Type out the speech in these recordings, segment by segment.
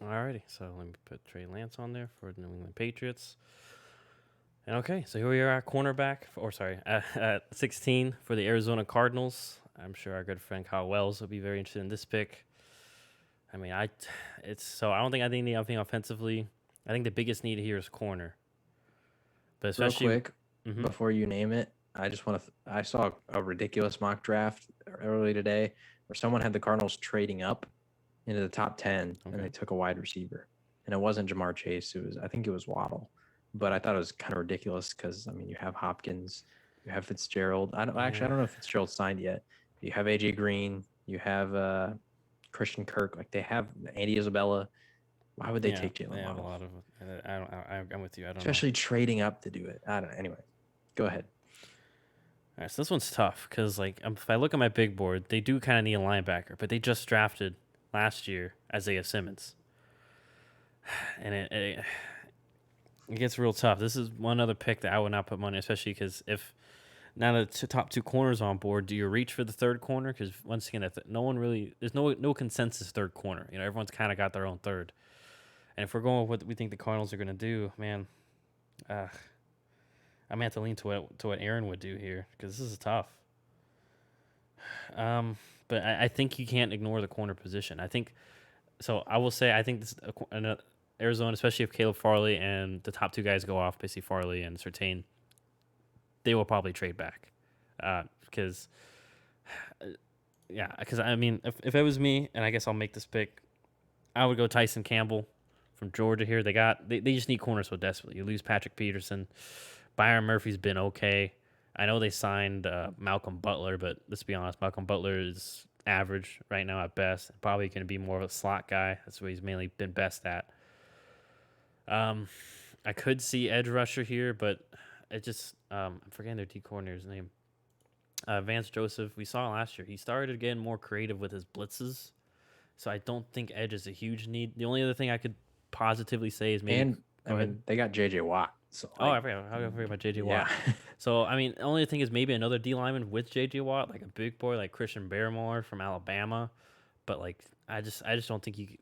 Alrighty, so let me put Trey Lance on there for the New England Patriots. And okay, so here we are at cornerback, or sorry, at 16 for the Arizona Cardinals. I'm sure our good friend Kyle Wells will be very interested in this pick. I mean, I don't think I need anything offensively. I think the biggest need here is corner, but Real especially, quick, mm-hmm, before you name it, I just want to. I saw a ridiculous mock draft early today where someone had the Cardinals trading up into the top 10 and okay, they took a wide receiver. And it wasn't Jamar Chase. I think it was Waddle. But I thought it was kind of ridiculous because, I mean, you have Hopkins, you have Fitzgerald. I yeah, don't know if Fitzgerald signed yet. You have AJ Green, you have Christian Kirk. Like they have Andy Isabella. Why would they yeah, take they Jalen have a Waddle? lot of. I don't. I'm with you. I don't know. Especially trading up to do it. I don't know. Anyway, go ahead. All right, so this one's tough because like if I look at my big board, they do kind of need a linebacker, but they just drafted last year Isaiah Simmons, and it gets real tough. This is one other pick that I would not put money, especially because if now the top two corners on board, do you reach for the third corner? Because once again, no one really there's no consensus third corner. You know, everyone's kind of got their own third. And if we're going with what we think the Cardinals are going to do, man, uh, I may have to lean to what Aaron would do here because this is tough. Um, but I think you can't ignore the corner position. I think so. I will say I think this Arizona, especially if Caleb Farley and the top two guys go off, basically Farley and Sertain, they will probably trade back because yeah, because I mean if it was me and I guess I'll make this pick, I would go Tyson Campbell from Georgia here. They just need corners so desperately. You lose Patrick Peterson, Byron Murphy's been okay. I know they signed Malcolm Butler, but let's be honest, Malcolm Butler is average right now at best. Probably going to be more of a slot guy. That's what he's mainly been best at. Um, I could see edge rusher here, but it just I'm forgetting their D coordinator's name. Vance Joseph. We saw last year. He started getting more creative with his blitzes, so I don't think edge is a huge need. The only other thing I could positively say is maybe And I go ahead. mean, they got JJ Watt. So Oh, like, I forgot. How did I forget about JJ yeah. Watt? So I mean, the only thing is maybe another D lineman with JJ Watt, like a big boy like Christian Barrymore from Alabama. But like, I just don't think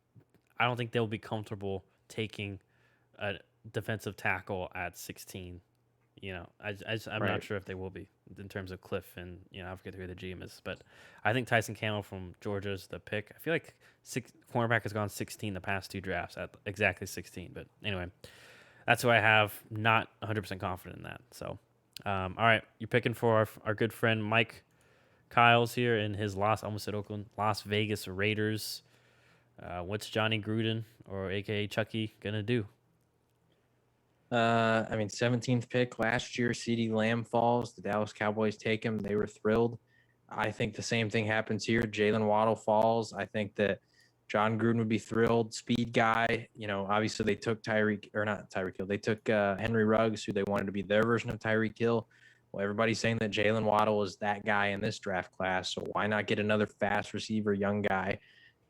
I don't think they'll be comfortable taking a defensive tackle at 16. You know, I'm not Right. sure if they will be in terms of Cliff and I forget who the GM is, but I think Tyson Campbell from Georgia is the pick. I feel like cornerback has gone 16 the past two drafts at exactly 16. But anyway, that's who I have. Not 100% confident in that. So, all right, you're picking for our good friend Mike Kyle's here in his almost said Oakland, Las Vegas Raiders. What's Johnny Gruden or AKA Chucky gonna do? I mean, 17th pick last year, CeeDee Lamb falls. The Dallas Cowboys take him. They were thrilled. I think the same thing happens here. Jalen Waddle falls. I think that John Gruden would be thrilled. Speed guy. You know, obviously they took Tyreek, or not Tyreek Hill. They took Henry Ruggs, who they wanted to be their version of Tyreek Hill. Well, everybody's saying that Jalen Waddle is that guy in this draft class. So why not get another fast receiver, young guy?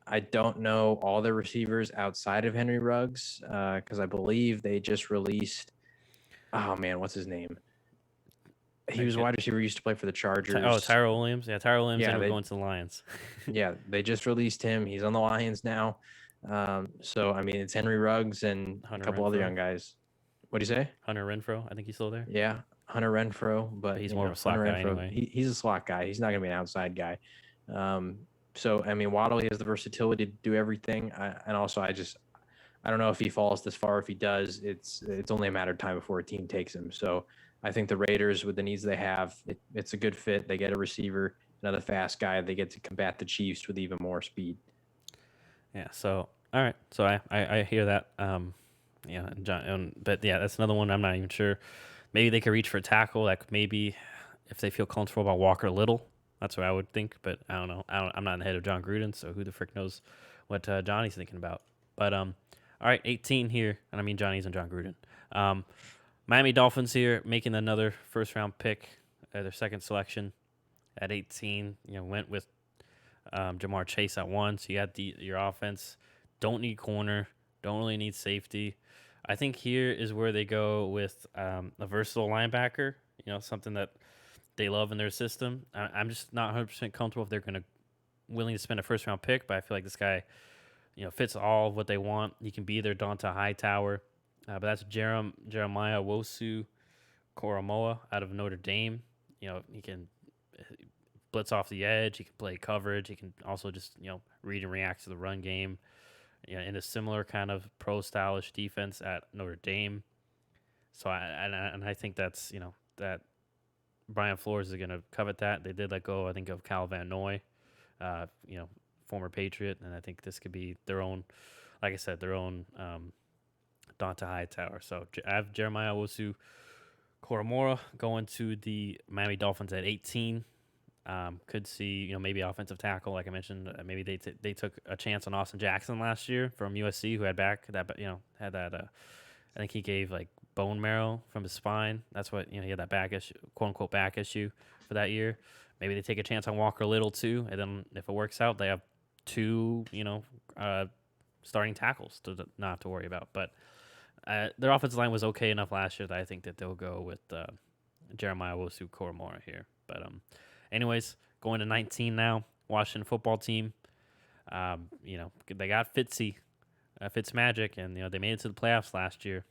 I don't know all the receivers outside of Henry Ruggs because I believe they just released. Oh man, what's his name? He I was a get wide receiver. Used to play for the Chargers. Tyrell Williams. Yeah, Tyrell Williams Yeah, ended up they going to the Lions. they just released him. He's on the Lions now. So I mean, it's Henry Ruggs and a Hunter couple other Renfro. young guys. What do you say? Hunter Renfro. I think he's still there, Yeah, Hunter Renfro, but but he's you more of a know slot Hunter guy Renfro, anyway. he's a slot guy. He's not going to be an outside guy. Um, so I mean, Waddle he has the versatility to do everything, and also I don't know if he falls this far. If he does, it's only a matter of time before a team takes him. So I think the Raiders, with the needs they have, it's a good fit. They get a receiver, another fast guy. They get to combat the Chiefs with even more speed. Yeah. So all right. So I hear that. Yeah. But yeah, that's another one. I'm not even sure. Maybe they could reach for a tackle. Like maybe if they feel comfortable about Walker Little, that's what I would think. But I don't know. I'm not in the head of John Gruden, so who the frick knows what Johnny's thinking about. But all right, 18 here, and I mean Johnny's and John Gruden. Um, Miami Dolphins here making another first round pick, their second selection at 18. Went with Jamar Chase at one. So you had your offense. Don't need corner. Don't really need safety. I think here is where they go with a versatile linebacker. Something that they love in their system. I'm just not 100% comfortable if they're going to willing to spend a first round pick, but I feel like this guy, fits all of what they want. He can be their Donta Hightower. But that's Jeremiah Wosu Koromoa out of Notre Dame. He can blitz off the edge. He can play coverage. He can also just read and react to the run game. In a similar kind of pro stylish defense at Notre Dame. So I think that's that Brian Flores is going to covet that. They did let go, I think, of Cal Van Noy, former Patriot, and I think this could be their own, like I said, their own Donta Hightower. So I have Jeremiah Wosu Koromora going to the Miami Dolphins at 18. Could see maybe offensive tackle, like I mentioned. Maybe they took a chance on Austin Jackson last year from USC, who had had that. I think he gave like bone marrow from his spine. That's what he had that back issue, quote unquote back issue for that year. Maybe they take a chance on Walker Little too, and then if it works out, they have two starting tackles to not have to worry about. But their offensive line was okay enough last year that I think that they'll go with Jeremiah Wosu Koromora here. But anyways, going to 19 now. Washington football team. They got Fitzmagic, and they made it to the playoffs last year.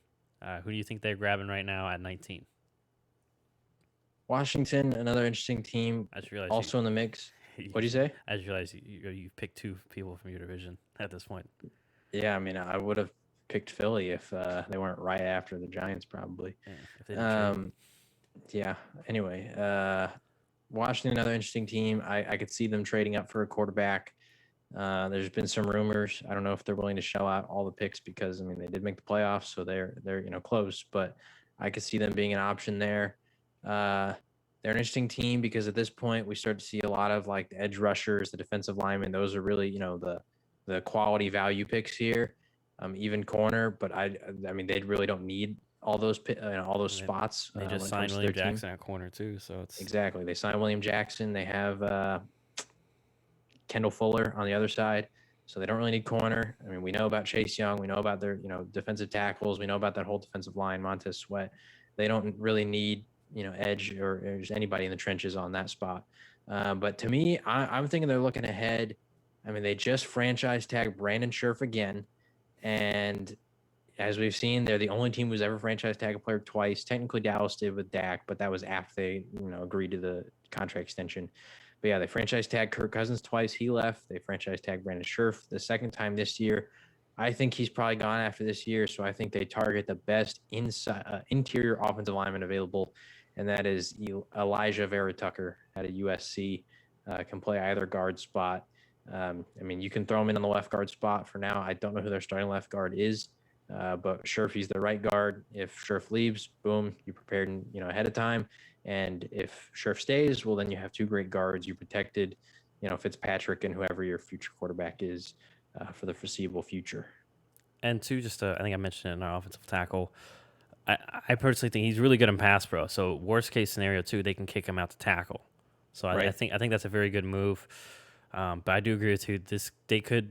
Who do you think they're grabbing right now at 19? Washington, another interesting team, I just realized also in the mix. What do you say? I just realized you picked two people from your division at this point. Yeah, I mean, I would have picked Philly if they weren't right after the Giants, probably. Yeah, if they didn't trade. Yeah. Anyway, Washington, another interesting team. I could see them trading up for a quarterback. There's been some rumors. I don't know if they're willing to shell out all the picks because they did make the playoffs, so they're close. But I could see them being an option there. They're an interesting team because at this point we start to see a lot of like the edge rushers, the defensive linemen. Those are really the quality value picks here. Even corner, but I mean they really don't need all those spots. They just signed William Jackson at corner too, so it's exactly. They signed William Jackson. They have Kendall Fuller on the other side, so they don't really need corner. I mean, we know about Chase Young. We know about their defensive tackles. We know about that whole defensive line, Montez Sweat. They don't really need edge or anybody in the trenches on that spot. But to me, I'm thinking they're looking ahead. I mean, they just franchise tagged Brandon Scherf again, and as we've seen, they're the only team who's ever franchise tagged a player twice. Technically, Dallas did with Dak, but that was after they agreed to the contract extension. But yeah, they franchise tagged Kirk Cousins twice. He left. They franchise tagged Brandon Scherf the second time this year. I think he's probably gone after this year, so I think they target the best interior offensive lineman available, and that is Elijah Vera Tucker out of USC. Can play either guard spot. I mean, you can throw him in on the left guard spot for now. I don't know who their starting left guard is, but Scherf, he's the right guard. If Scherf leaves, boom, you prepared ahead of time. And if Scherf stays, well, then you have two great guards. You protected, Fitzpatrick and whoever your future quarterback is for the foreseeable future. And two, I think I mentioned it in our offensive tackle. I personally think he's really good in pass pro. So worst case scenario too, they can kick him out to tackle. So right. I think that's a very good move. But I do agree with you.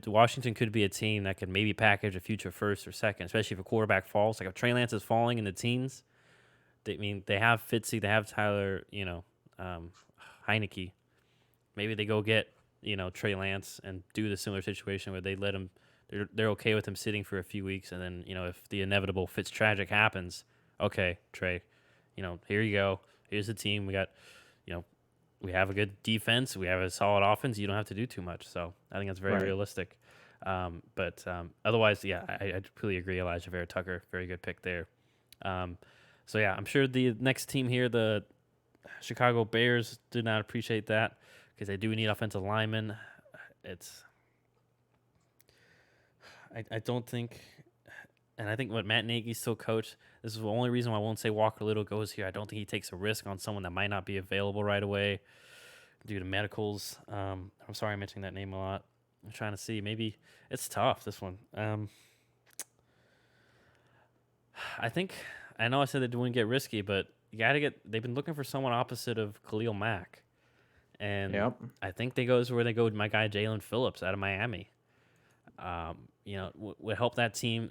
Washington could be a team that could maybe package a future first or second, especially if a quarterback falls. Like if Trey Lance is falling in the teens, they have Fitzy, they have Tyler, Heineke. Maybe they go get Trey Lance and do the similar situation where they let him. They're okay with him sitting for a few weeks, and then if the inevitable Fitztragic happens, okay, Trey, here you go. Here's the team. We got, we have a good defense. We have a solid offense. You don't have to do too much. So I think that's very realistic. But otherwise, yeah, I completely agree. Elijah Vera Tucker, very good pick there. So yeah, I'm sure the next team here, the Chicago Bears, did not appreciate that because they do need offensive linemen. I don't think, and I think what Matt Nagy's still coach. This is the only reason why I won't say Walker Little goes here. I don't think he takes a risk on someone that might not be available right away due to medicals. I'm sorry I'm mentioning that name a lot. I'm trying to see. Maybe it's tough, this one. I know I said they wouldn't get risky, but they've been looking for someone opposite of Khalil Mack. And I think they go where they go with my guy Jalen Phillips out of Miami. Would help that team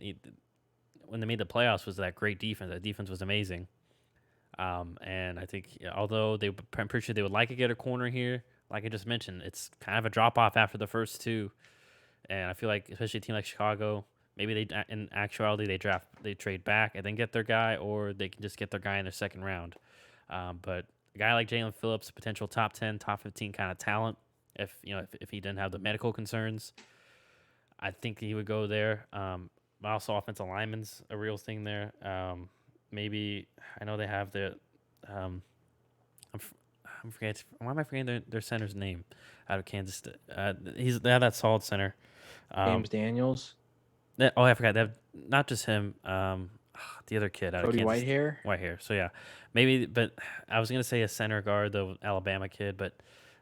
when they made the playoffs was that great defense. That defense was amazing. And I think although I'm pretty sure they would like to get a corner here, like I just mentioned, it's kind of a drop off after the first two. And I feel like, especially a team like Chicago, maybe in actuality, they trade back and then get their guy, or they can just get their guy in their second round. But a guy like Jalen Phillips, potential top 10, top 15 kind of talent, if he didn't have the medical concerns, I think he would go there. But also offensive lineman's a real thing there. Maybe I know they have um, I'm, f- I'm forgetting. Why am I forgetting their center's name out of Kansas? They have that solid center. Um, James Daniels, I forgot. They have not just him. The other kid out of Cody Kansas, Whitehair. white hair. So yeah, maybe. But I was gonna say a center guard, the Alabama kid. But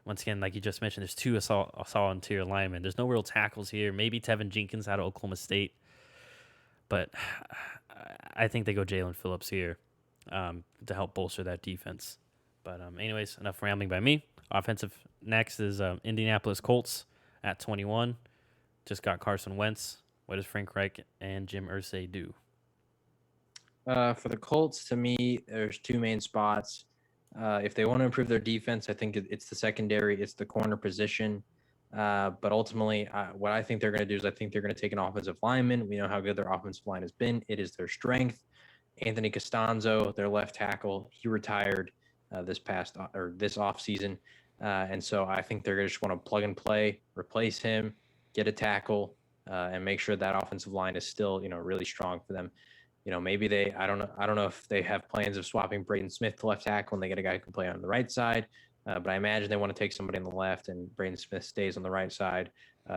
once again, like you just mentioned, there's two assault interior linemen. There's no real tackles here. Maybe Tevin Jenkins out of Oklahoma State, but I think they go Jalen Phillips here to help bolster that defense. But anyways, enough rambling by me. Offensive next is Indianapolis Colts at 21. Just got Carson Wentz. What does Frank Reich and Jim Irsay do? For the Colts, to me, there's two main spots. If they want to improve their defense, I think it's the secondary, it's the corner position. But ultimately, what I think they're going to do is I think they're going to take an offensive lineman. We know how good their offensive line has been. It is their strength. Anthony Costanzo, their left tackle, he retired this off season, and so I think they're going to just want to plug and play, replace him, get a tackle, and make sure that offensive line is still really strong for them. Maybe I don't know if they have plans of swapping Braden Smith to left tackle and they get a guy who can play on the right side. But I imagine they want to take somebody on the left and Braden Smith stays on the right side.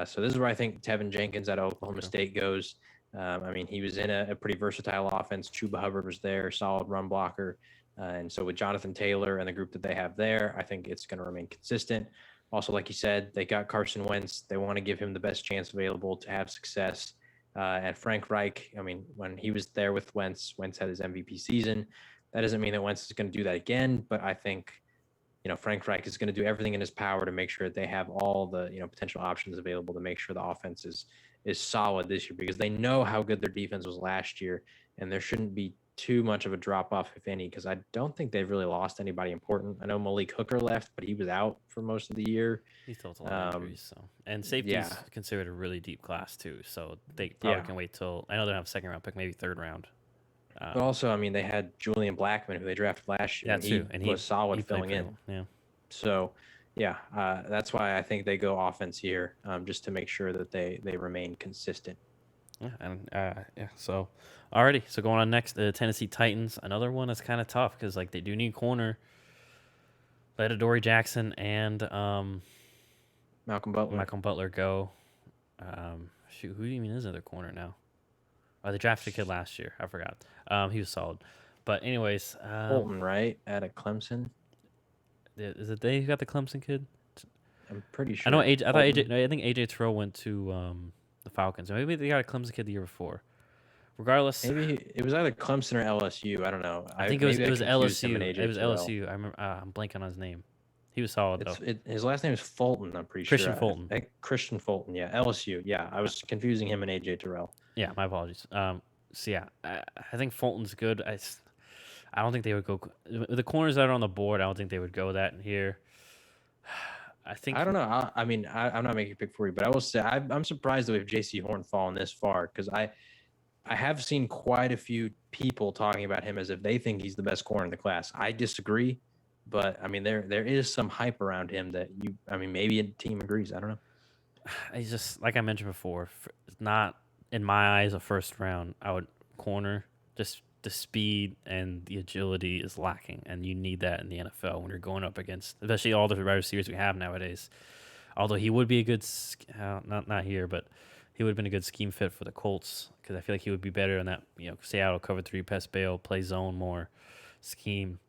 So this is where I think Tevin Jenkins out of Oklahoma State goes. I mean, he was in a pretty versatile offense. Chuba Hubbard was there, solid run blocker. And so with Jonathan Taylor and the group that they have there, I think it's going to remain consistent. Also, like you said, they got Carson Wentz. They want to give him the best chance available to have success. And Frank Reich, I mean, when he was there with Wentz had his MVP season. That doesn't mean that Wentz is going to do that again, but I think Frank Reich is going to do everything in his power to make sure that they have all the potential options available to make sure the offense is solid this year, because they know how good their defense was last year, and there shouldn't be too much of a drop off, if any, because I don't think they've really lost anybody important. I know Malik Hooker left, but he was out for most of the year. He still has a lot of injuries, so and safety's Yeah, considered a really deep class too. So they probably yeah. can wait till I know they have a second round pick, maybe third round. But also, I mean, they had Julian Blackman, who they drafted last year, Yeah, and too, he and was solid he played filling pretty in. well. Yeah. So, yeah, that's why I think they go offense here, just to make sure that they remain consistent. Yeah, and yeah. So, alrighty. So going on next, the Tennessee Titans. Another one that's kind of tough because like they do need corner. Let Adoree Jackson and Malcolm Butler. Malcolm Butler go. Who even is their corner now? Oh, they drafted a kid last year. I forgot. He was solid. But anyways, Fulton, right, out of Clemson. is it they who got the Clemson kid? I'm pretty I know sure. AJ. I thought Fulton. AJ. No, I think AJ Terrell went to the Falcons. Maybe they got a Clemson kid the year before. Regardless, Maybe it was either Clemson or LSU. I don't know. I think Maybe it I was confused him LSU. and It AJ was Terrell. LSU. I remember. I'm blanking on his name. He was solid though. His last name is Fulton. I'm pretty Christian sure. Fulton. Christian Fulton. Yeah, LSU. Yeah, I was confusing him and AJ Terrell. Yeah, my apologies. So yeah, I think Fulton's good. I don't think they would go the corners that are on the board. I don't think they would go that in here. I think I don't know. I mean, I'm not making a pick for you, but I will say I'm surprised that we have J.C. Horn falling this far, because I have seen quite a few people talking about him as if they think he's the best corner in the class. I disagree, but I mean there is some hype around him that I mean, maybe a team agrees. I don't know. he's just like I mentioned before. It's not in my eyes a first round. I would corner just the speed and the agility is lacking, and you need that in the NFL when you're going up against, especially all the wide receivers we have nowadays. Although he would be a good, not here, but he would have been a good scheme fit for the Colts because I feel like he would be better in that Seattle cover three, pass bail, play zone more scheme.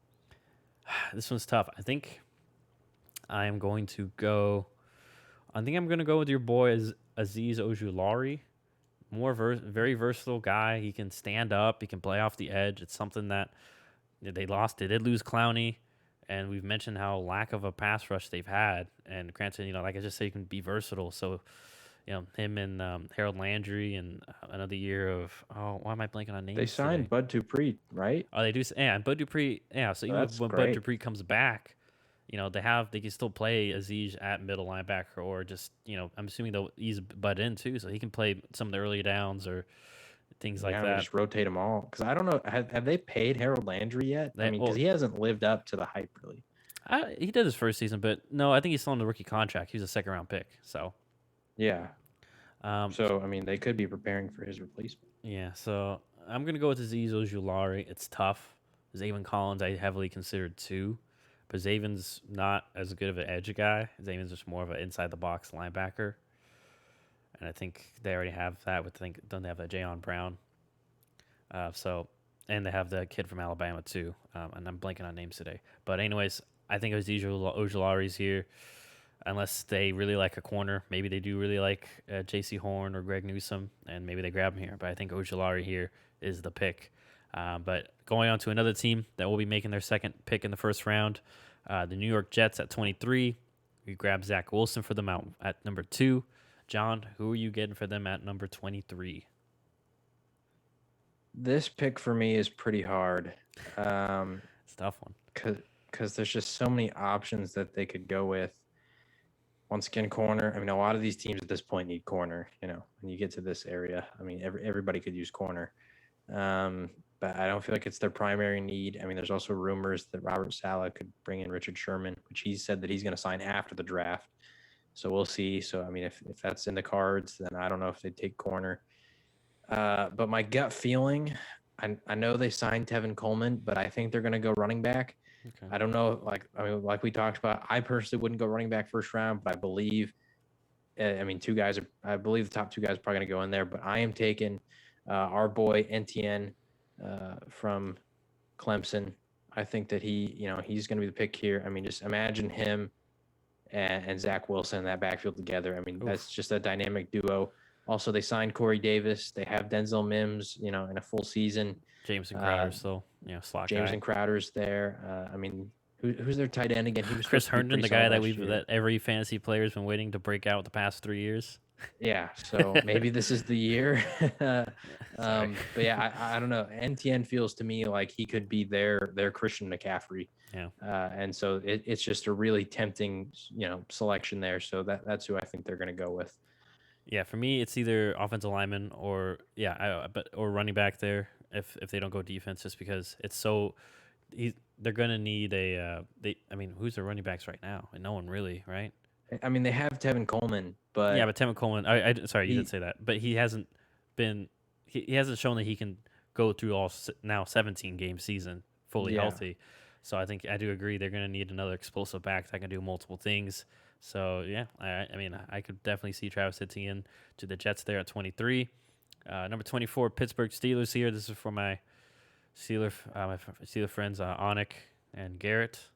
This one's tough. I think I am going to go. I think I'm going to go with your boy Aziz Ojulari. Very versatile guy. He can stand up. He can play off the edge. It's something that they lost. They did lose Clowney, and we've mentioned how lack of a pass rush they've had. And granted, like I just said, he can be versatile. So, him and Harold Landry and another year of why am I blanking on names? They signed today? Bud Dupree, right? Oh, they do. Yeah, and Bud Dupree. Yeah, so So even that's when Bud great. Dupree comes back, they can still play Aziz at middle linebacker, or just I'm assuming they'll ease butt in too, so he can play some of the early downs or things like Yeah, we that. just rotate them all because I don't know. Have they paid Harold Landry yet? I They mean, because well, he hasn't lived up to the hype really. he did his first season, but no, I think he's still on the rookie contract. He was a second round pick, so Yeah. um, So I mean, they could be preparing for his replacement. yeah. So I'm gonna go with Aziz Ojulari. It's tough. Zayvon Collins, I heavily considered too, but Zayvon's not as good of an edge guy. Zayvon's just more of an inside the box linebacker, and I think they already have that. Don't they have that Jayon Brown? So, and they have the kid from Alabama too. And I'm blanking on names today. But anyways, I think Aziz Ojulari's here, unless they really like a corner. Maybe they do really like J.C. Horn or Greg Newsome, and maybe they grab him here. But I think Ojulari here is the pick. But going on to another team that will be making their second pick in the first round, the New York Jets at 23. We grab Zach Wilson for them out at number 2. John, who are you getting for them at number 23? This pick for me is pretty hard. It's a tough one. Because there's just so many options that they could go with. Once again, corner. I mean, a lot of these teams at this point need corner. When you get to this area, I mean, everybody could use corner. But I don't feel like it's their primary need. I mean, there's also rumors that Robert Saleh could bring in Richard Sherman, which he said that he's going to sign after the draft. So we'll see. So, I mean, if that's in the cards, then I don't know if they take corner. But my gut feeling, I know they signed Tevin Coleman, but I think they're going to go running back. Okay. I don't know. Like we talked about, I personally wouldn't go running back first round, but I believe, I believe the top 2 guys are probably going to go in there, but I am taking our boy NTN from Clemson. I think that he's going to be the pick here. I mean, just imagine him and Zach Wilson in that backfield together. I mean, that's just a dynamic duo. Also, they signed Corey Davis. They have Denzel Mims, in a full season. Jameson Crowder still, slot Jameson guy. Crowder's there. I mean, who's their tight end again? He was Chris supposed to be Herndon, pretty the guy solid last year. that every fantasy player's been waiting to break out the past 3 years. Yeah, so maybe this is the year. But yeah, I don't know. NTN feels to me like he could be their Christian McCaffrey. Yeah. And so it's just a really tempting, selection there. So that's who I think they're going to go with. Yeah, for me, it's either offensive lineman or or running back there if they don't go defense, just because it's so. They're gonna need who's their running backs right now? And no one really, right? I mean, they have Tevin Coleman, but Yeah, but Tevin Coleman. Sorry, you did say that, but he hasn't been. He hasn't shown that he can go through now 17 game season fully healthy. So I think I do agree they're gonna need another explosive back that can do multiple things. So yeah, I could definitely see Travis Etienne to the Jets there at 23. Number 24, Pittsburgh Steelers here. This is for my Steeler friends, Onik and Garrett.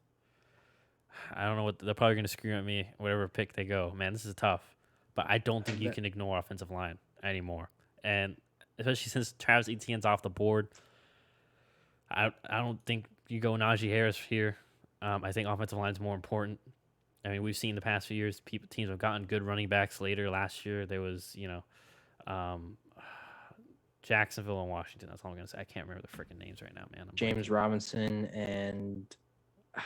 I don't know what they're probably going to scream at me whatever pick they go. Man, this is tough, but I don't think you can ignore offensive line anymore, and especially since Travis Etienne's off the board. I don't think you go Najee Harris here. I think offensive line is more important. I mean, we've seen the past few years, teams have gotten good running backs later. Last year, there was, Jacksonville and Washington. That's all I'm going to say. I can't remember the freaking names right now, man. James Robinson and, oh,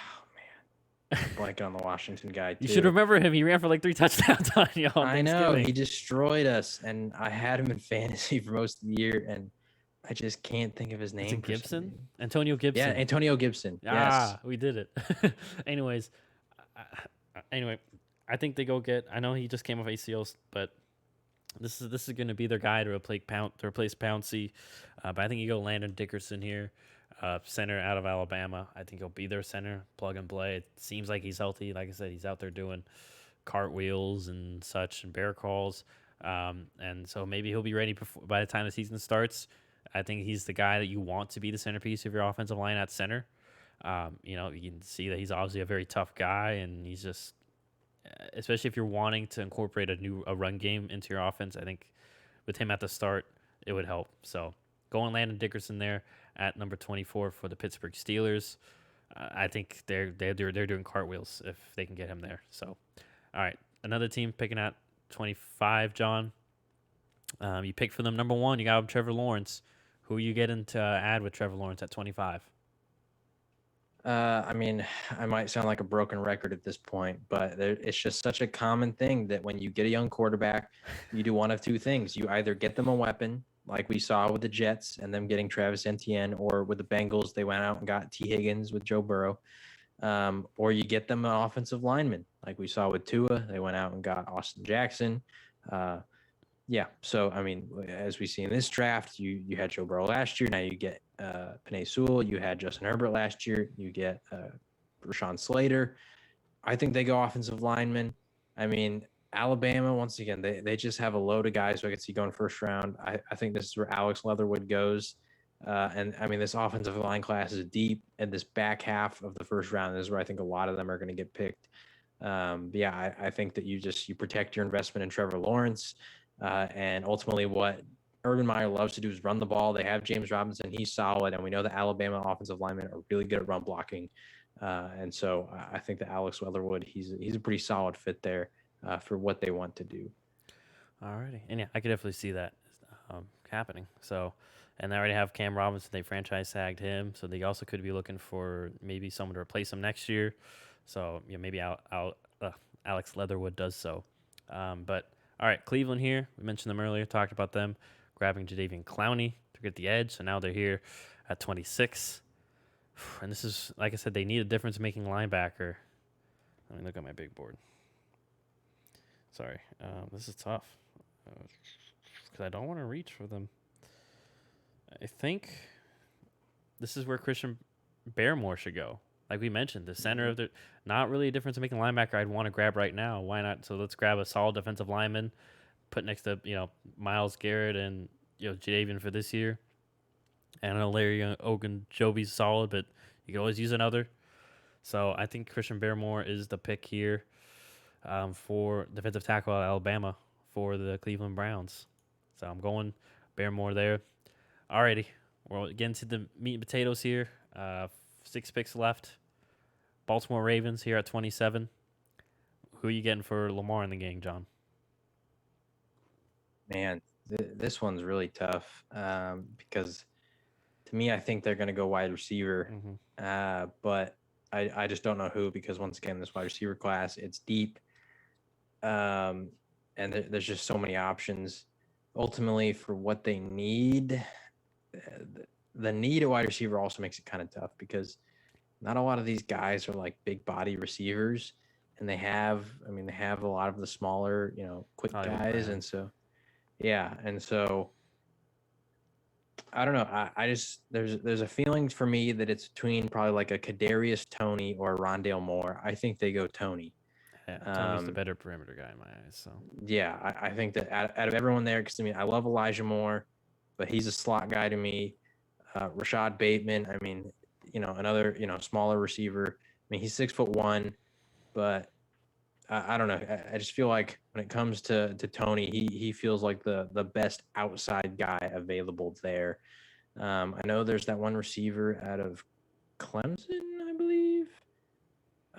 man, I'm blanking on the Washington guy, too. You should remember him. He ran for like 3 touchdowns on you on I know. He destroyed us, and I had him in fantasy for most of the year, and I just can't think of his name. Is it Gibson? Antonio Gibson. Yeah, Antonio Gibson. Yes. We did it. Anyways, I think they go get. I know he just came off ACLs, but this is going to be their guy to replace Pouncey. But I think you go Landon Dickerson here, center out of Alabama. I think he'll be their center, plug and play. It seems like he's healthy. Like I said, he's out there doing cartwheels and such and bear calls. And so maybe he'll be ready by the time the season starts. I think he's the guy that you want to be the centerpiece of your offensive line at center. You can see that he's obviously a very tough guy, and he's just, especially if you're wanting to incorporate a run game into your offense, I think with him at the start, it would help. So going Landon Dickerson there at number 24 for the Pittsburgh Steelers. I think they're doing cartwheels if they can get him there. So, all right, another team picking at 25, John. You pick for them number 1. You got Trevor Lawrence. Who are you getting to add with Trevor Lawrence at 25? I mean, I might sound like a broken record at this point, but it's just such a common thing that when you get a young quarterback, you do one of two things. You either get them a weapon, like we saw with the Jets and them getting Travis Etienne, or with the Bengals, they went out and got T. Higgins with Joe Burrow, or you get them an offensive lineman, like we saw with Tua. They went out and got Austin Jackson. Uh, yeah. So I mean, as we see in this draft, you had Joe Burrow last year. Now you get Penei Sewell. You had Justin Herbert last year. You get Rashawn Slater. I think they go offensive lineman. I mean, Alabama, once again, they just have a load of guys who I could see going first round. I think this is where Alex Leatherwood goes. And I mean, this offensive line class is deep, and this back half of the first round is where I think a lot of them are going to get picked. But yeah, I think that you protect your investment in Trevor Lawrence, and ultimately what Urban Meyer loves to do is run the ball. They have James Robinson; he's solid, and we know the Alabama offensive linemen are really good at run blocking. And so I think that Alex Leatherwood, he's a pretty solid fit there for what they want to do. Alrighty, and yeah, I could definitely see that happening. So, and they already have Cam Robinson. They franchise tagged him, so they also could be looking for maybe someone to replace him next year. So yeah, maybe Alex Leatherwood does so. But all right, Cleveland here. We mentioned them earlier. Talked about them grabbing Jadeveon Clowney to get the edge. So now they're here at 26. And this is, like I said, they need a difference-making linebacker. Let me look at my big board. Sorry, this is tough because I don't want to reach for them. I think this is where Christian Barrymore should go. Like we mentioned, the center of the not really a difference-making linebacker I'd want to grab right now. Why not? So let's grab a solid defensive lineman, put next to Myles Garrett and Jadavian for this year. And I know Larry Ogunjobi's solid, but you can always use another. So I think Christian Barrymore is the pick here for defensive tackle at Alabama for the Cleveland Browns. So I'm going Barrymore there. Alrighty, we're getting to the meat and potatoes here. 6 picks left. Baltimore Ravens here at 27. Who are you getting for Lamar in the game, John? Man, this one's really tough because to me, I think they're going to go wide receiver, but I just don't know who because once again, this wide receiver class, it's deep, and there's just so many options. Ultimately, for what they need, the need a wide receiver also makes it kind of tough because not a lot of these guys are like big body receivers, and they have a lot of the smaller, quick guys, and so yeah, and so I don't know. I just there's a feeling for me that it's between probably like a Kadarius Toney or a Rondale Moore. I think they go Toney. Yeah, Tony's the better perimeter guy in my eyes. So yeah, I think that out of everyone there, because I mean I love Elijah Moore, but he's a slot guy to me. Rashad Bateman, I mean, another smaller receiver. I mean he's 6'1", but I don't know. I just feel like when it comes to Toney, he feels like the best outside guy available there. I know there's that one receiver out of Clemson, I believe,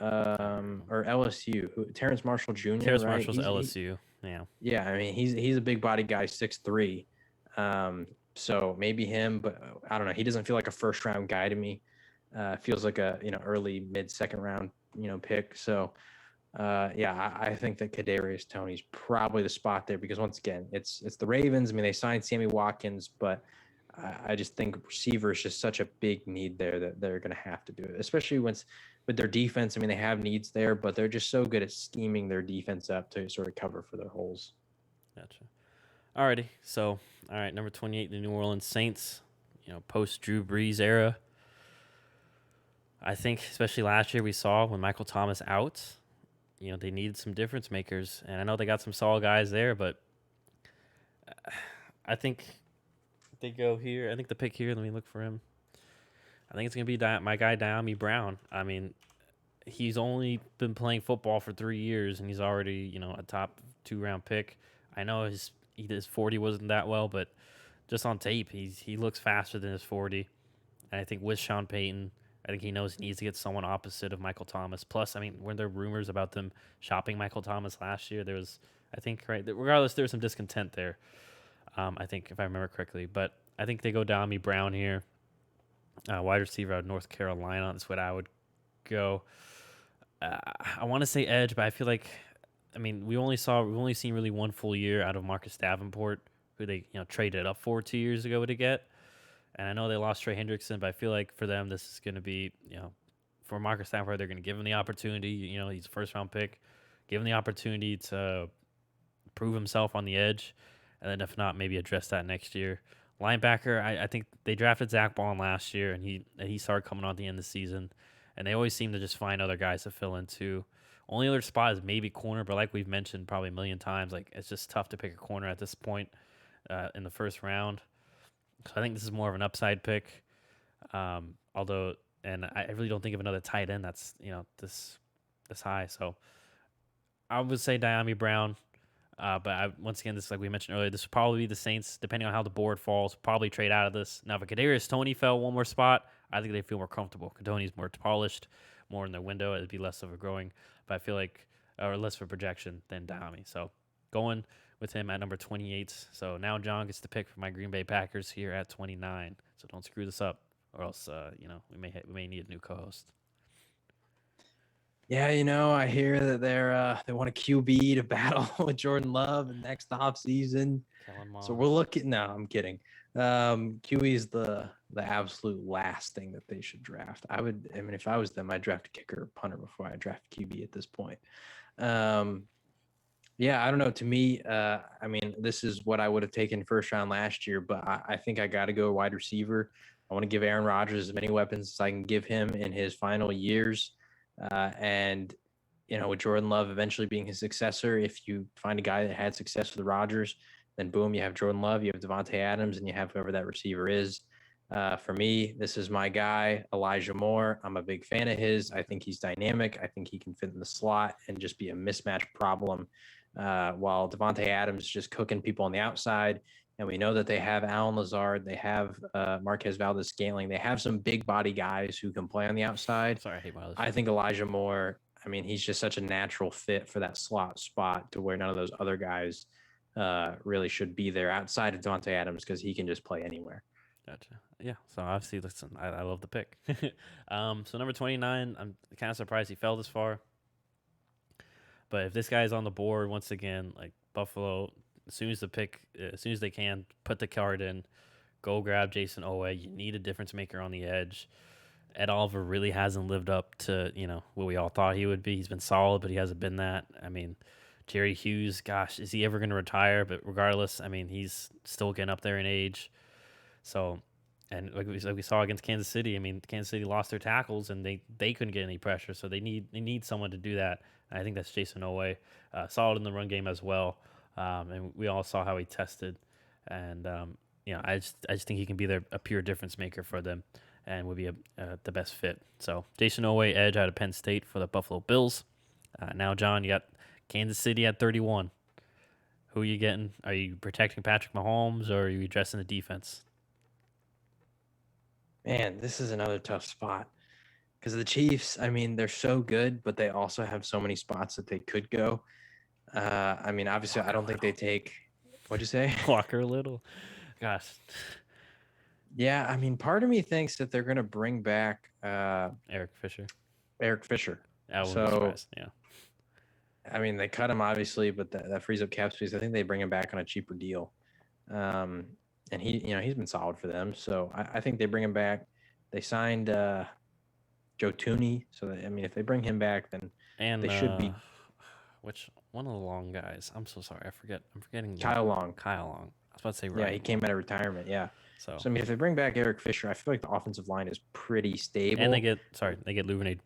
or LSU, Terrence Marshall Jr. Terrace right? Marshall's LSU. Yeah. Yeah, I mean he's a big body guy, 6'3". So maybe him, but I don't know. He doesn't feel like a first round guy to me. Feels like a early mid second round pick. So yeah, I think that Kadarius Toney's probably the spot there because once again, it's the Ravens. I mean, they signed Sammy Watkins, but I just think receiver is just such a big need there that they're going to have to do it, especially with their defense. I mean, they have needs there, but they're just so good at scheming their defense up to sort of cover for their holes. Gotcha. Alrighty, so all right, number 28, the New Orleans Saints. Post Drew Brees era. I think, especially last year, we saw when Michael Thomas out. They needed some difference makers, and I know they got some solid guys there, but I think they go here. I think the pick here. Let me look for him. I think it's gonna be my guy Diami Brown. I mean, he's only been playing football for 3 years, and he's already a top 2-round pick. I know his 40 wasn't that well, but just on tape, he looks faster than his 40. And I think with Sean Payton, I think he knows he needs to get someone opposite of Michael Thomas. Plus, I mean, weren't there rumors about them shopping Michael Thomas last year? There was, I think, right. Regardless, there was some discontent there. I think, if I remember correctly, but I think they go Diami Brown here, wide receiver out of North Carolina. That's what I would go. I want to say edge, but I feel like, I mean, we've only seen really one full year out of Marcus Davenport, who they traded up for 2 years ago to get. And I know they lost Trey Hendrickson, but I feel like for them this is going to be for Marcus Davenport, they're going to give him the opportunity. He's a first round pick, give him the opportunity to prove himself on the edge, and then if not, maybe address that next year. Linebacker, I think they drafted Zach Bond last year, and he started coming on at the end of the season, and they always seem to just find other guys to fill in too. Only other spot is maybe corner, but like we've mentioned probably a million times, like it's just tough to pick a corner at this point in the first round. So I think this is more of an upside pick. Although, and I really don't think of another tight end that's this high. So I would say Diami Brown. Once again, this like we mentioned earlier, this would probably be the Saints, depending on how the board falls, probably trade out of this. Now, if Kadarius Toney fell one more spot, I think they feel more comfortable. Tony's more polished, more in their window. It'd be less of a growing, but I feel like, or less of a projection than Diami. So going with him at number 28. So now John gets to pick for my Green Bay Packers here at 29. So don't screw this up, or else we may need a new co-host. Yeah, I hear that they want a QB to battle with Jordan Love in next offseason. So we're looking. No, I'm kidding. QB is the absolute last thing that they should draft. I mean, if I was them, I'd draft a kicker or punter before I draft QB at this point. Yeah, I don't know. To me, I mean, this is what I would have taken first round last year, but I think I got to go wide receiver. I want to give Aaron Rodgers as many weapons as I can give him in his final years. And with Jordan Love eventually being his successor, if you find a guy that had success with Rodgers, then boom, you have Jordan Love, you have Devontae Adams, and you have whoever that receiver is. For me, this is my guy, Elijah Moore. I'm a big fan of his. I think he's dynamic. I think he can fit in the slot and just be a mismatch problem. While Devontae Adams is just cooking people on the outside. And we know that they have Allen Lazard, they have Marquez Valdez-Scantling, they have some big body guys who can play on the outside. Sorry, I hate Miles. I think Elijah Moore, I mean, he's just such a natural fit for that slot spot to where none of those other guys really should be there outside of Devontae Adams because he can just play anywhere. Gotcha. Yeah. So obviously, listen, I love the pick. So number 29, I'm kind of surprised he fell this far. But if this guy's on the board once again, like Buffalo, as soon as they can, put the card in, go grab Jason Owe. You need a difference maker on the edge. Ed Oliver really hasn't lived up to what we all thought he would be. He's been solid, but he hasn't been that. I mean, Jerry Hughes, gosh, is he ever going to retire? But regardless, I mean, he's still getting up there in age. So, and like we saw against Kansas City, I mean, Kansas City lost their tackles and they couldn't get any pressure. So they need someone to do that. I think that's Jason Owe, solid in the run game as well, and we all saw how he tested, and I just think he can be a pure difference maker for them, and would be the best fit. So Jason Owe, edge out of Penn State for the Buffalo Bills. Now, John, you got Kansas City at 31. Who are you getting? Are you protecting Patrick Mahomes, or are you addressing the defense? Man, this is another tough spot. Because the Chiefs, I mean, they're so good, but they also have so many spots that they could go. I mean, obviously, I don't think they take. What'd you say? Walker Little. Gosh. Yeah, I mean, part of me thinks that they're going to bring back Eric Fisher. Yeah. I mean, they cut him obviously, but that frees up cap space. I think they bring him back on a cheaper deal. And he's been solid for them. So I think they bring him back. They signed Joe Tooney. So I mean, if they bring him back, then they should be. Which one of the long guys? I'm so sorry. I'm forgetting. Kyle Long. I was about to say right. Yeah, he came out of retirement. Yeah. So I mean, if they bring back Eric Fisher, I feel like the offensive line is pretty stable. And they get Duvernay.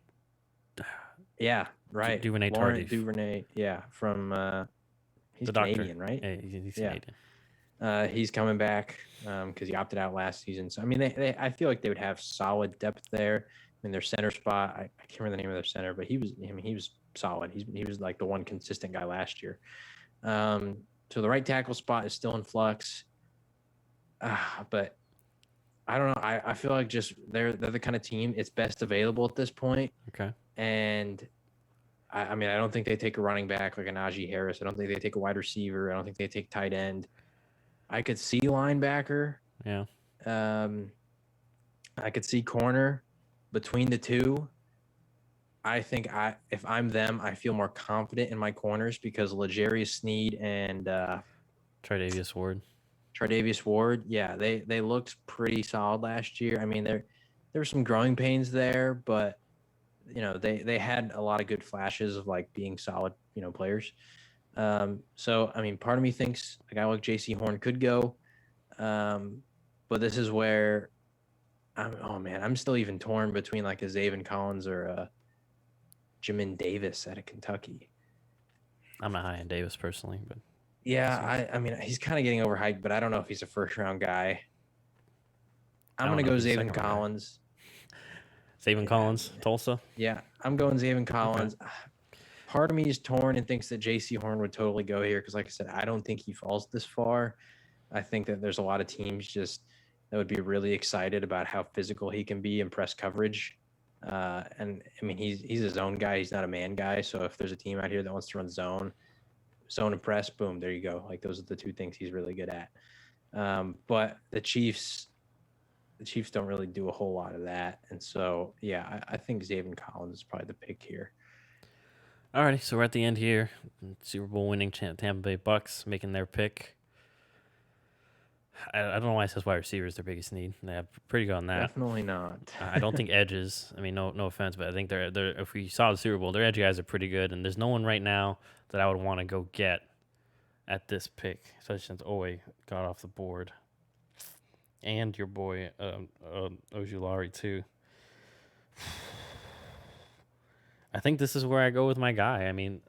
Yeah, right. Duvernay Tardif. Duvernay, yeah, from he's the Canadian, doctor. right? Yeah, he's Canadian. He's coming back because he opted out last season. So I mean, I feel like they would have solid depth there in their center spot. I can't remember the name of their center, but he was solid. He was like the one consistent guy last year. So the right tackle spot is still in flux. But I don't know. I feel like just they're the kind of team it's best available at this point. Okay. And I mean, I don't think they take a running back like a Najee Harris. I don't think they take a wide receiver. I don't think they take tight end. I could see linebacker. Yeah. I could see corner between the two. I think if I'm them, I feel more confident in my corners because L'Jarius Sneed and Tre'Davious Ward. Tre'Davious Ward, yeah, they looked pretty solid last year. I mean, there were some growing pains there, but they had a lot of good flashes of like being solid players. So I mean, part of me thinks a guy like J.C. Horn could go, but this is where I'm still even torn between like a Zaven Collins or a Jamin Davis out of Kentucky. I'm not high on Davis personally, but Yeah, I mean he's kind of getting overhyped, but I don't know if he's a first round guy. I I'm don't gonna know if go he's a Zaven second round guy. Collins. Zaven Yeah, Collins, Tulsa. yeah, I'm going Zaven Okay. Collins. Part of me is torn and thinks that J.C. Horn would totally go here because, like I said, I don't think he falls this far. I think that there's a lot of teams just that would be really excited about how physical he can be in press coverage. And I mean, he's a zone guy. He's not a man guy. So if there's a team out here that wants to run zone and press, boom, there you go. Like those are the two things he's really good at. But the Chiefs don't really do a whole lot of that. And so, yeah, I think Zaven Collins is probably the pick here. Alrighty, so we're at the end here. Super Bowl winning Tampa Bay Bucks making their pick. I don't know why it says wide receiver is their biggest need. They have pretty good on that. Definitely not. I don't think edges. I mean, no offense, but I think they're if we saw the Super Bowl, their edge guys are pretty good, and there's no one right now that I would want to go get at this pick, especially since Owe got off the board, and your boy Ojulari too. I think this is where I go with my guy. I mean,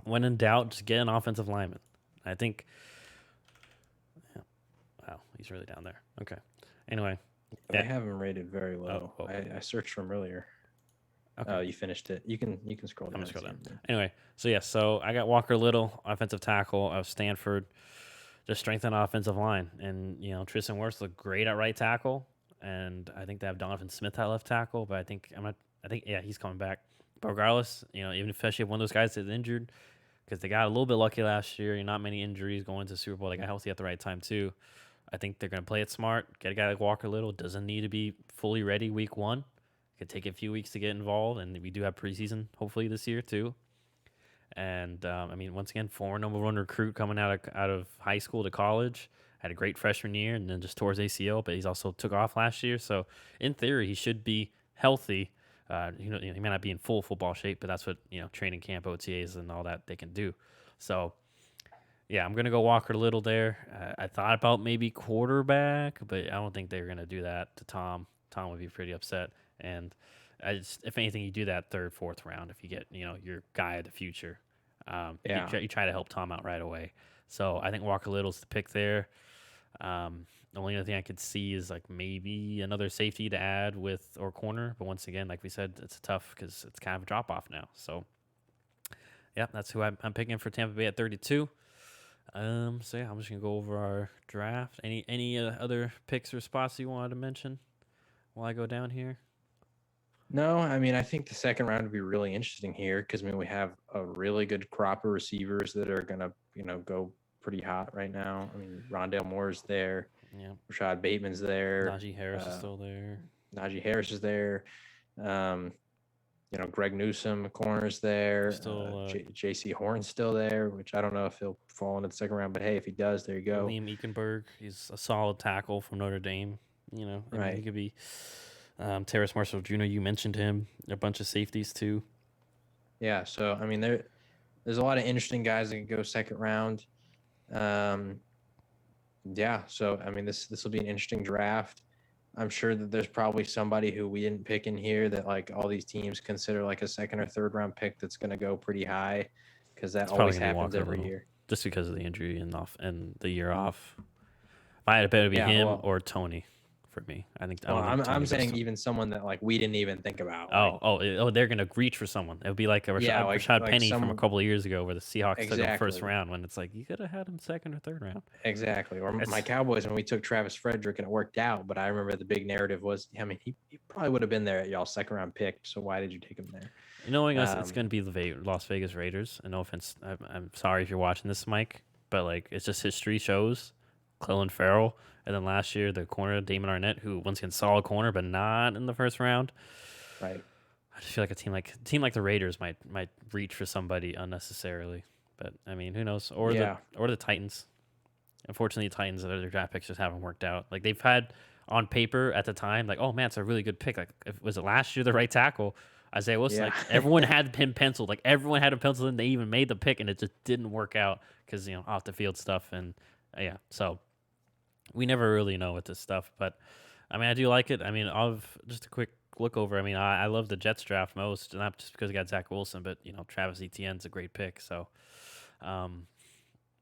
when in doubt, just get an offensive lineman. I think. Yeah, wow, he's really down there. Okay. Anyway, They have him rated very low. Oh. I searched for him earlier. okay. Oh, you finished it. You can scroll down. I'm gonna scroll down. Anyway, so I got Walker Little, offensive tackle of Stanford, just strengthen offensive line, and Tristan Wirfs looked great at right tackle, and I think they have Donovan Smith at left tackle, but I think he's coming back. But regardless, even especially if one of those guys is injured, because they got a little bit lucky last year, not many injuries going to the Super Bowl. They got healthy at the right time too. I think they're gonna play it smart. Get a guy like Walker Little. Doesn't need to be fully ready week one. Could take a few weeks to get involved, and we do have preseason hopefully this year too. And I mean, once again, former number one recruit coming out of high school to college, had a great freshman year, and then just tore his ACL. But he's also took off last year, so in theory, he should be healthy. He may not be in full football shape, but that's what training camp, OTAs, and all that they can do. So yeah, I'm gonna go Walker Little there. I thought about maybe quarterback, but I don't think they're gonna do that to Tom. Tom would be pretty upset. And if anything, you do that third, fourth round if you get your guy of the future. You try to help Tom out right away. So I think Walker Little's the pick there. The only other thing I could see is like maybe another safety to add or corner. But once again, like we said, it's tough because it's kind of a drop off now. So yeah, that's who I'm picking for Tampa Bay at 32. So yeah, I'm just gonna go over our draft. Any other picks or spots you wanted to mention while I go down here? No, I mean, I think the second round would be really interesting here because we have a really good crop of receivers that are gonna go pretty hot right now. I mean, Rondale Moore's there, Yeah, Rashad Bateman's there, Najee Harris is still there. Najee Harris is there. Greg Newsome, corner's there. Still J.C. Horn's still there, which I don't know if he'll fall into the second round, but hey, if he does, there you go. Liam Eichenberg, he's a solid tackle from Notre Dame. Right. He could be. Terrace Marshall Jr., you mentioned him. A bunch of safeties too. Yeah, so I mean, there's a lot of interesting guys that can go second round. Yeah, so I mean, this will be an interesting draft. I'm sure that there's probably somebody who we didn't pick in here that like all these teams consider like a second or third round pick that's going to go pretty high because that always happens every year. Just because of the injury and the year off. If I had to bet, it would be him or Tony. For me, I think. I'm saying even someone that like we didn't even think about. They're gonna reach for someone. It would be like Rashad Penny from a couple of years ago, where the Seahawks took him first round. When it's like you could have had him second or third round. Exactly. Or my Cowboys when we took Travis Frederick and it worked out, but I remember the big narrative was, I mean, he probably would have been there at y'all's second round pick. So why did you take him there? Knowing us, it's gonna be the Las Vegas Raiders. And no offense, I'm sorry if you're watching this, Mike, but like it's just history shows. Clelin Ferrell, and then last year the corner Damon Arnett, who once again solid corner, but not in the first round. Right. I just feel like a team like the Raiders might reach for somebody unnecessarily. But I mean, who knows? Yeah, Or the Titans. Unfortunately, the Titans, their draft picks just haven't worked out. Like they've had on paper at the time, like, oh man, it's a really good pick. Like, was it last year the right tackle, Isaiah Wilson? yeah, Like everyone had him penciled. Like everyone had him penciled, and they even made the pick, and it just didn't work out because off the field stuff and yeah. So we never really know with this stuff, but I mean, I do like it. I mean, of just a quick look over. I mean, I love the Jets draft most, not just because we got Zach Wilson, but Travis Etienne's a great pick. So, um,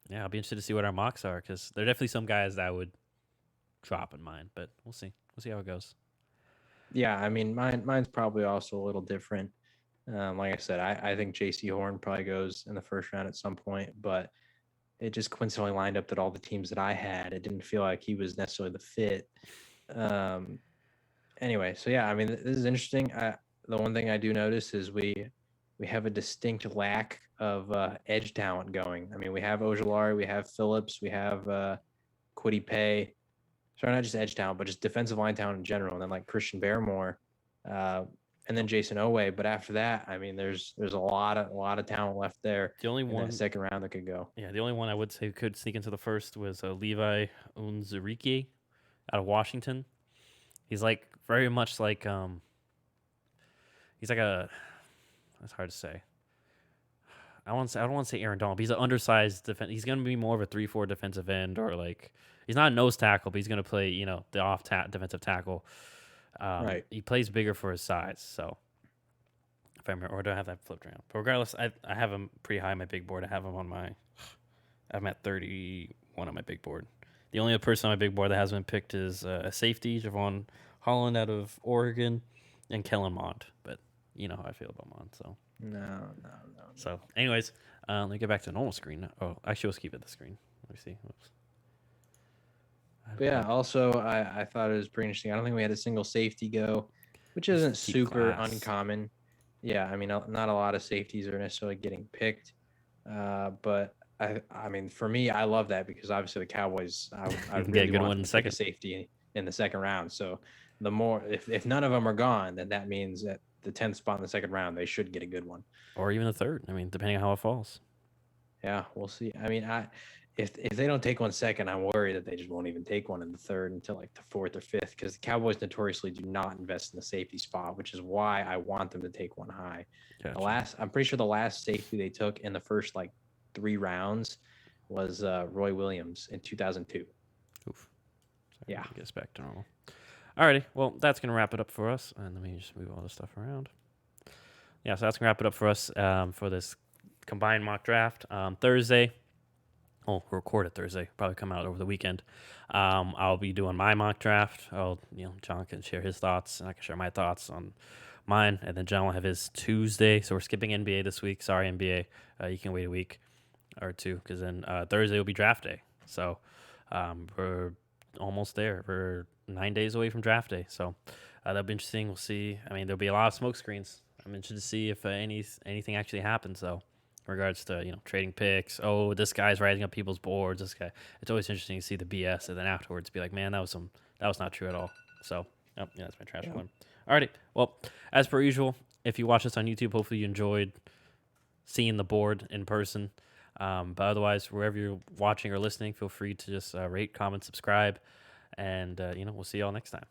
yeah, I'll be interested to see what our mocks are because there are definitely some guys that I would drop in mine, but we'll see. We'll see how it goes. yeah. I mean, mine's probably also a little different. Like I said, I think J.C. Horn probably goes in the first round at some point, but it just coincidentally lined up that all the teams that I had, it didn't feel like he was necessarily the fit. Um, anyway, so yeah, I mean, this is interesting. The one thing I do notice is we have a distinct lack of edge talent going. I mean, we have Ojolari, we have Phillips, we have Quiddy Pay. Sorry, not just edge talent, but just defensive line talent in general. And then like Christian Barrymore, uh, and then Jason Owe. But after that, I mean, there's a lot of talent left there The only in that one, second round that could go. yeah, the only one I would say could sneak into the first was Levi Unzurike out of Washington. He's like very much like he's like a. It's hard to say. I don't want to say Aaron Donald. But he's an undersized defense. He's going to be more of a 3-4 defensive end, or like he's not a nose tackle, but he's going to play the defensive tackle. Right. He plays bigger for his size. So if I remember, or do I have that flipped around? But regardless, I have him pretty high on my big board. I have him on my. I'm at 31 on my big board. The only other person on my big board that hasn't been picked is a safety, Javon Holland out of Oregon, and Kellen Mond. But you know how I feel about Mond, so. No, no, no. So, anyways, let me get back to the normal screen. Oh, actually, let's keep it the screen. Let me see. Whoops. But yeah, also I thought it was pretty interesting. I don't think we had a single safety go, which Just isn't keep super class. uncommon. Yeah, I mean, not a lot of safeties are necessarily getting picked. But I mean, for me, I love that because obviously the Cowboys, I You can get a really good want one in them the to pick a second. safety in the second round. So the more, if none of them are gone, then that means that the 10th spot in the second round, they should get a good one. Or even the third. I mean, depending on how it falls. Yeah, we'll see. I mean, if they don't take one second, I'm worried that they just won't even take one in the third until like the fourth or fifth, because the Cowboys notoriously do not invest in the safety spot, which is why I want them to take one high. Gotcha. I'm pretty sure the last safety they took in the first like 3 rounds was Roy Williams in 2002. Oof. Sorry, Yeah. get us back to normal. Alrighty. Well, that's going to wrap it up for us. And let me just move all this stuff around. Yeah, so that's going to wrap it up for us for this combined mock draft. Thursday, we'll record it Thursday. Probably come out over the weekend. I'll be doing my mock draft. John can share his thoughts, and I can share my thoughts on mine. And then John will have his Tuesday. So we're skipping NBA this week. Sorry, NBA. You can wait a week or two because then Thursday will be draft day. So we're almost there. We're 9 days away from draft day. So that'll be interesting. We'll see. I mean, there'll be a lot of smoke screens. I'm interested to see if anything actually happens, though, in regards to trading picks. Oh, this guy's rising up people's boards. This guy. It's always interesting to see the BS, and then afterwards be like, man, that was not true at all. So, yeah, that's my trash one. Alrighty. Well, as per usual, if you watch this on YouTube, hopefully you enjoyed seeing the board in person. But otherwise, wherever you're watching or listening, feel free to just rate, comment, subscribe, and we'll see y'all next time.